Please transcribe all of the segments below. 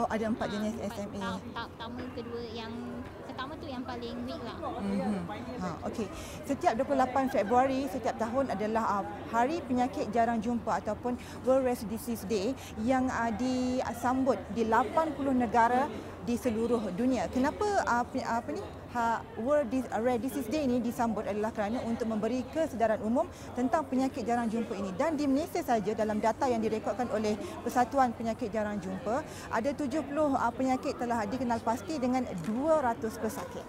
Oh, ada 4 jenis Empat SMA. tahap pertama, kedua, yang pertama tu yang paling weak lah. Okey. Setiap 28 Februari setiap tahun adalah Hari Penyakit Jarang Jumpa ataupun World Rare Disease Day yang disambut di 80 negara di seluruh dunia. Kenapa World Rare Disease Day ini disambut adalah kerana untuk memberi kesedaran umum tentang penyakit jarang jumpa ini. Dan di Malaysia saja, dalam data yang direkodkan oleh Persatuan Penyakit Jarang Jumpa, ada 70 penyakit telah dikenal pasti dengan 200 pesakit.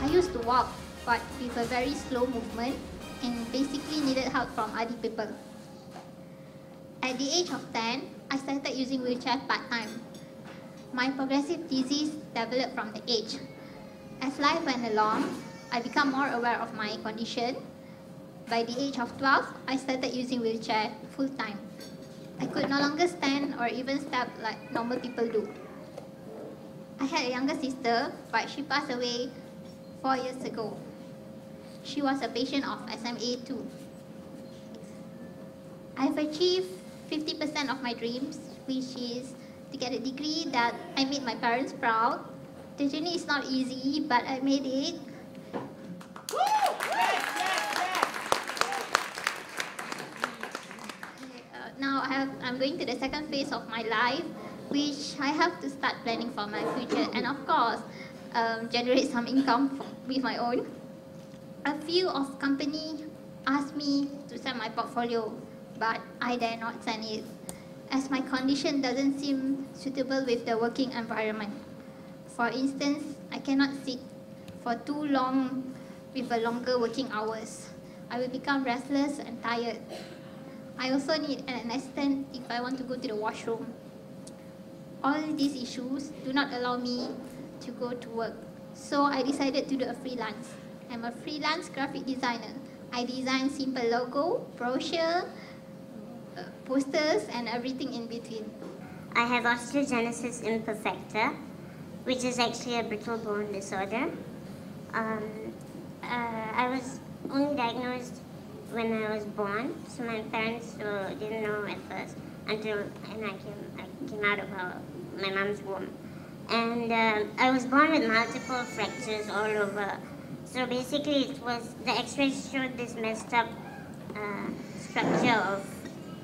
I used to walk, but with a very slow movement and basically needed help from other people. At the age of 10, I started using wheelchair part-time. My progressive disease developed from the age. As life went along, I became more aware of my condition. By the age of 12, I started using wheelchair full-time. I could no longer stand or even step like normal people do. I had a younger sister, but she passed away 4 years ago. She was a patient of SMA too. I've achieved 50% of my dreams, which is to get a degree that I made my parents proud. The journey is not easy, but I made it. Now I'm going to the second phase of my life, which I have to start planning for my future and of course generate some income with my own. A few of company asked me to send my portfolio, but I dare not send it, as my condition doesn't seem suitable with the working environment. For instance, I cannot sit for too long with a longer working hours. I will become restless and tired. I also need an assistant if I want to go to the washroom. All these issues do not allow me to go to work, so I decided to do a freelance. I'm a freelance graphic designer. I design simple logo, brochure, posters and everything in between. I have osteogenesis imperfecta, which is actually a brittle bone disorder. I was only diagnosed when I was born, so my parents didn't know at first until I came out of my mom's womb. And I was born with multiple fractures all over. So basically, the X-rays showed this messed up structure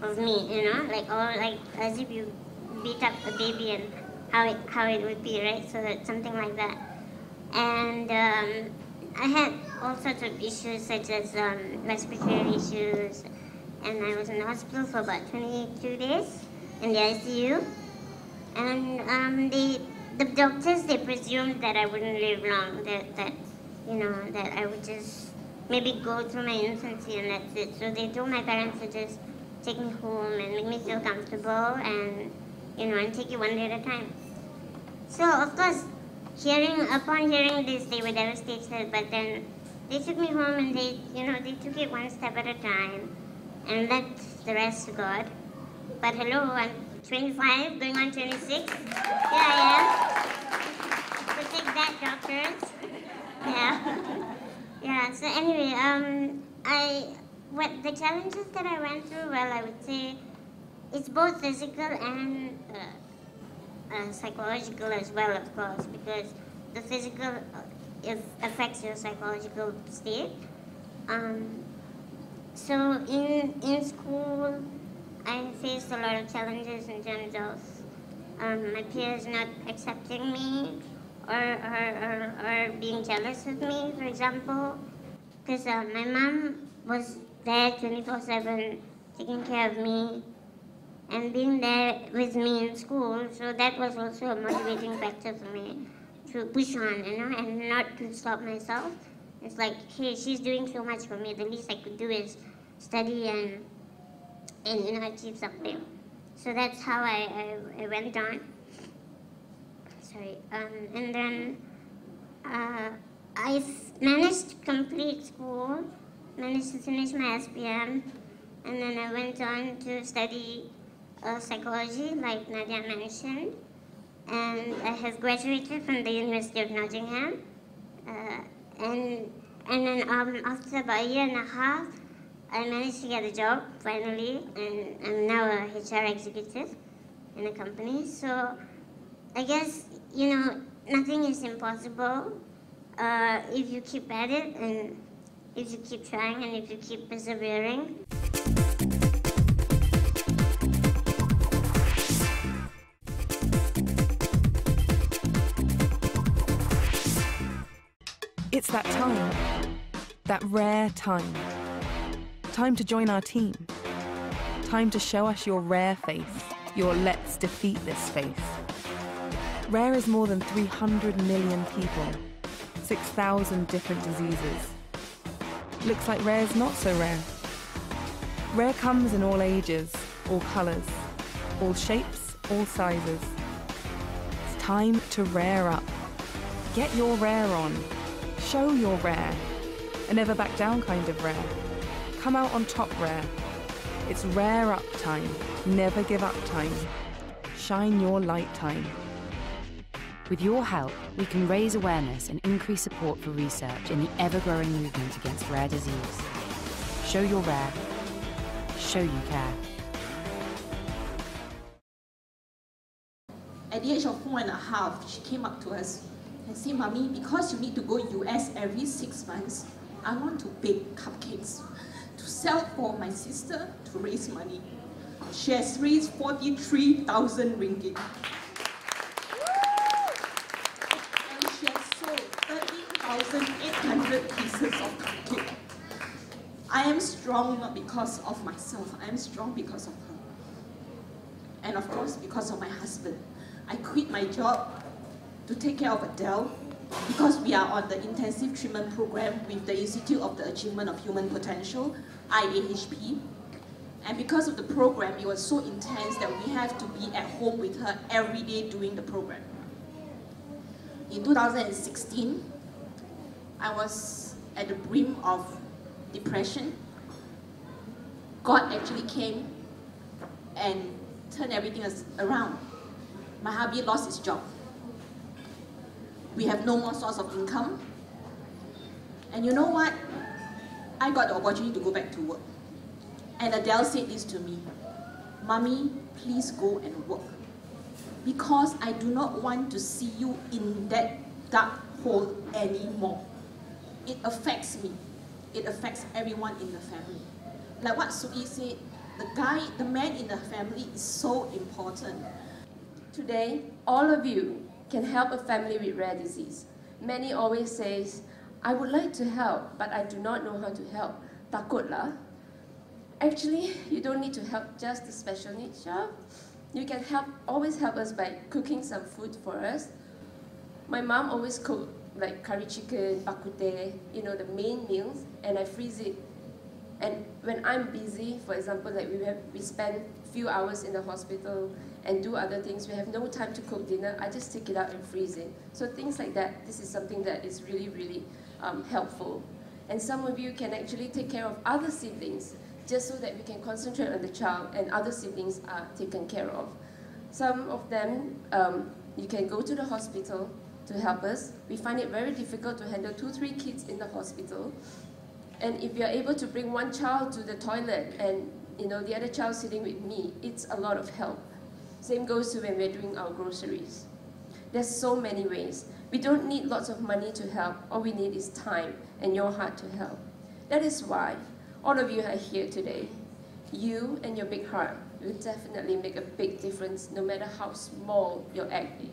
of me, you know, like as if you beat up a baby and how it would be, right? So that's something like that. And I had all sorts of issues such as respiratory issues, and I was in the hospital for about 22 days in the ICU. And the doctors, they presumed that I wouldn't live long, that I would just maybe go through my infancy and that's it. So they told my parents to just take me home and make me feel comfortable and take it one day at a time. So of course, upon hearing this, they were devastated, but then they took me home and they took it one step at a time and left the rest to God. But hello, I'm 25, going on 26. Here I am. So take that, doctors. Yeah. So anyway, the challenges that I went through, well, I would say it's both physical and psychological as well, of course, because the physical affects your psychological state. So in school, I faced a lot of challenges in terms of my peers not accepting me or being jealous of me, for example, because my mom was there 24/7 taking care of me and being there with me in school, so that was also a motivating factor for me to push on, and not to stop myself. It's like, hey, she's doing so much for me, the least I could do is study and achieve something. So that's how I went on. Sorry. And then managed to complete school, managed to finish my SPM, and then I went on to study psychology, like Nadia mentioned, and I have graduated from the University of Nottingham, and then after about a year and a half, I managed to get a job finally, and I'm now a HR executive in a company. So I guess, nothing is impossible if you keep at it, and if you keep trying, and if you keep persevering. It's that time. That rare time. Time to join our team. Time to show us your rare face, your let's defeat this face. Rare is more than 300 million people, 6,000 different diseases. Looks like rare is not so rare. Rare comes in all ages, all colours, all shapes, all sizes. It's time to rare up. Get your rare on. Show your rare. A never back down kind of rare. Come out on top rare. It's rare up time. Never give up time. Shine your light time. With your help, we can raise awareness and increase support for research in the ever-growing movement against rare disease. Show you're rare. Show you care. At the age of 4.5, she came up to us and said, "Mommy, because you need to go US every 6 months, I want to bake cupcakes to sell for my sister to raise money." She has raised 43,000 ringgit. And she has sold 13,800 pieces of cupcake. I am strong not because of myself, I am strong because of her. And of course, because of my husband. I quit my job to take care of Adele because we are on the intensive treatment program with the Institute of the Achievement of Human Potential, IAHP. And because of the program, it was so intense that we have to be at home with her every day doing the program. In 2016, I was at the brim of depression. God actually came and turned everything around. My hubby lost his job. We have no more source of income. And you know what? I got the opportunity to go back to work. And Adele said this to me, "Mommy, please go and work. Because I do not want to see you in that dark hole anymore. It affects me. It affects everyone in the family." Like what Suki said, the man in the family is so important. Today, all of you can help a family with rare disease. Many always say, "I would like to help, but I do not know how to help. Takutlah." Actually, you don't need to help just the special needs child. You can always help us by cooking some food for us. My mom always cook like curry chicken, bak kut teh, the main meals, and I freeze it. And when I'm busy, for example, like we spend few hours in the hospital and do other things, we have no time to cook dinner, I just take it out and freeze it. So things like that, this is something that is really, really helpful. And some of you can actually take care of other siblings just so that we can concentrate on the child and other siblings are taken care of. Some of them, you can go to the hospital to help us. We find it very difficult to handle 2-3 kids in the hospital. And if you're able to bring one child to the toilet and the other child sitting with me, it's a lot of help. Same goes to when we're doing our groceries. There's so many ways. We don't need lots of money to help. All we need is time and your heart to help. That is why all of you are here today. You and your big heart will definitely make a big difference no matter how small your act is.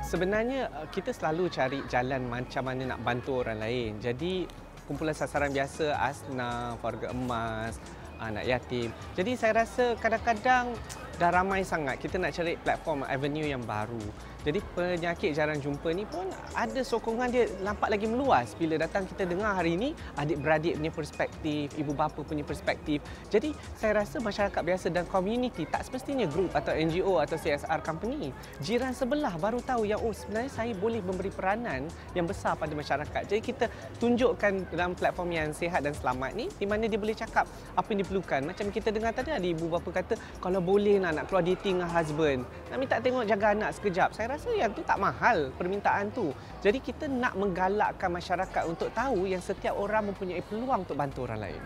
Sebenarnya kita selalu cari jalan macam mana nak bantu orang lain. Jadi kumpulan sasaran biasa, asnaf, keluarga emas, anak yatim. Jadi saya rasa kadang-kadang dah ramai sangat kita nak cari platform avenue yang baru. Jadi penyakit jarang jumpa ni pun ada sokongan dia nampak lagi meluas bila datang kita dengar hari ini adik-beradik punya perspektif, ibu bapa punya perspektif. Jadi saya rasa masyarakat biasa dan community tak semestinya grup atau NGO atau CSR company. Jiran sebelah baru tahu yang sebenarnya saya boleh memberi peranan yang besar pada masyarakat. Jadi kita tunjukkan dalam platform yang sihat dan selamat ni di mana dia boleh cakap apa yang diperlukan. Macam kita dengar tadi ada ibu bapa kata kalau boleh nak keluar dating dengan husband, nak minta tengok jaga anak sekejap. Saya rasa yang tu tak mahal permintaan tu. Jadi kita nak menggalakkan masyarakat untuk tahu yang setiap orang mempunyai peluang untuk bantu orang lain.